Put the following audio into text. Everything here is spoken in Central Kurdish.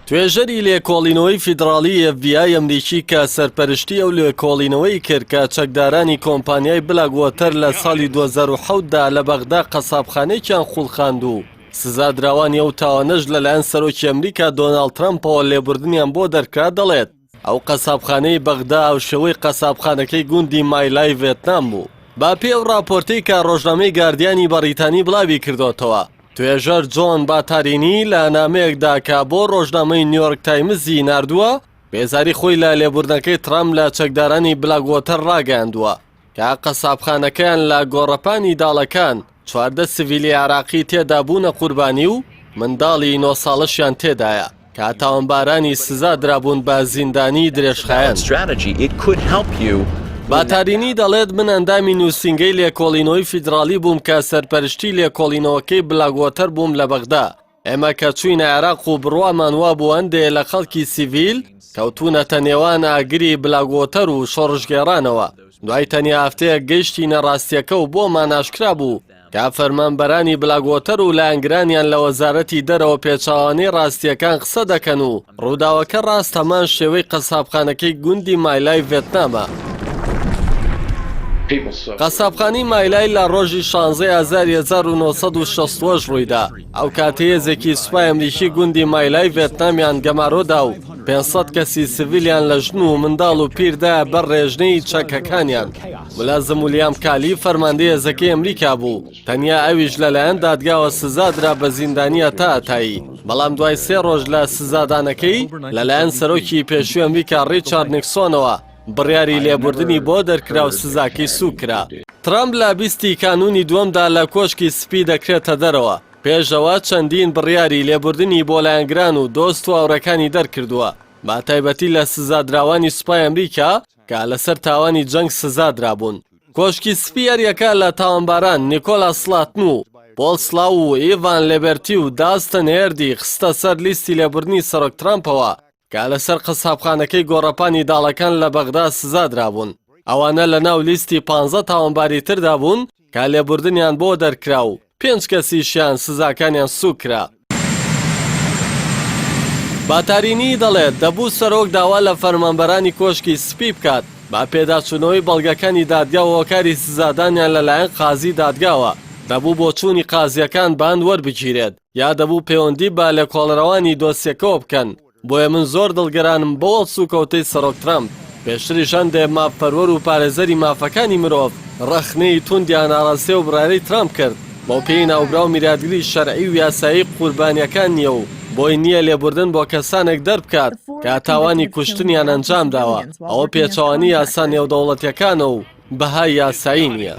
توێژەری لێکۆڵینەوەی فیدراڵی FBI ئەمریکی کە سەرپەرشتی ئەو لێکۆڵینەوەی کرد کە چەکدارانی کۆمپانیای بلاکوۆتەر لە ساڵی 2007دا لە بەغدا قەسابخانەیەکیان خوڵخاند و سزادراوانی ئەو تاوانەش لەلایەن سەرۆکی ئەمریکا دۆناڵد ترەمپەوە لێبوردنیان بۆ دەرکرا دەڵێت ئەو قەسابخانەی بەغدا ئەو شێوەی قەسابخانەکەی گوندی مایلای ڤێتنام بوو. با پێی ئەو راپۆرتەی کە ڕۆژنامەی گاردیانی بەریتانی بڵاوی کردوتەوە. توێژەر جۆن باتارینی لە نامەیەکدا کە بۆ ڕۆژنامەی نیویۆرک تایمزی ناردووە بێزاری خۆی لە لێبوردنەکەی ترامپ لە چەکدارانی بلاکوۆتەر ڕاگەیاندووە کە قەسابخانەکەیان لە گۆڕەپانی داڵەکان 14 سڤیلی عراقی تێدا بوونە قوربانی و منداڵی 9 ساڵەشیان تێدایە کە تاوانبارانی سزا درابوون بە زیندانی درێژخایەن. باتارینی دەڵێت من ئەندامی نووسینگەی لێکۆڵینەوەی فیدراڵی بووم کە سەرپەرشتی لێکۆڵینەوەکەی بلاکوۆتەر بووم لە بەغدا. ئێمە کە چوینە عێراق و بڕوامان وا بوو هەندێک لە خەڵکی سیڤیل کەوتونەتە نێوان ئاگری بلاکوۆتەر و شۆڕژگێڕانەوە. دوای تەنیا هەفتەیە گەیشتینە ڕاستیەکە و بۆمان ئاشکرا بوو کە فەرمانبەرانی بلاکوۆتەر و لایەنگرانیان لە وەزارەتی دەرەوە پێچاوانەی ڕاستیەکان قسە دەکەن و ڕووداوەکە ڕاست هەمان شێوەی قەسابخانەکەی گوندی مایلای ڤێتنامە. قەسابخانەی مایلای لە ڕۆژی 16 ئازاری 1960 ڕوویدا. ئەو کاتە هێزێکی سوپای ئەمریکی گوندی مایلای ڤێتنامیان گەمارۆدا و 500 کەسی سڤیلیان لە ژن و منداڵ و پیردایە بەر ڕێژنەی چەکەکانیان. مولازم ویلیام کالی فەرماندەی هێزەکەی ئەمریکا بوو. تەنیا ئەویش لەلایەن دادگاوە سزادرا بە زیندانیە تا ئەتایی. بەڵام دوای 3 ڕۆژ لە سزادانەکەی لەلایەن سەرۆکی پێشووی ئەمریکا ڕیچارد نیکسۆنەوە بڕیاری لێبوردنی بۆ دەرکرا و سزاکەی سوکرا. ترامپ لە 20 کانونی دووەمدا لە کۆشکی سپی دەکرێتە دەرەوە. پێشەوە چەندین بڕیاری لێبوردنی بۆ لایەنگران و دۆست و هاوڕەکانی دەرکردووە با تایبەتی لە سزادراوانی سوپای ئەمریکا کە لەسەر تاوانی جەنگ سزادرابوون. کۆشکی سپی یەریەکە لە تاوانباران نیکۆلاس سلاتن و پۆل سلاو و ئیڤان لێبەرتی و داستن هێردی خستە سەر لیستی لێبوردنی سەرۆک ترامپەوە کە لەسەر قەسابخانەکەی گۆڕەپانی داڵەکان لە بەغدا سزادرابوون. ئەوانە لە ناو لیستی 15 تاوانباری تردا بوون کە لێبوردنیان بۆ دەرکرا و 5 کەسیشیان سزاکانیان سوکرا. باتارینی دەڵێت دەبوو سەرۆک داوا لە فەرمانبەرانی کۆشکی سپی بکات با پێداچوونەوەی بەڵگەکانی دادگا و هۆکاری سزادانیان لەلایەن قازی دادگاوە. دەبوو بۆ چوونی قازیەکان بان وەربگیرێت یا دەبوو پەیوەندی با لە کۆڵەرەوانی دۆسیەکەوە بکەن. بۆیە من زۆر دڵگەرانم بۆ سوکەوتەی سەرۆک ترامپ. پێشتریش هەندێک مافپەروەر و پارێزەری مافەکانی مرۆڤ ڕەخنەی توندیان ئاڕاستێ و برارەی ترامپ کرد بۆ پێی ناوبراو میراگری شەرعی و یاسایی قوربانیەکان نییە و بۆی نییە لێبوردن بۆ کەسانێک دەربکات کە تاوانی کوشتنیان ئەنجام داوە. ئەوە پێچەوانی یاسا نێودەوڵەتیەکانە و بەهای یاسایی نییە.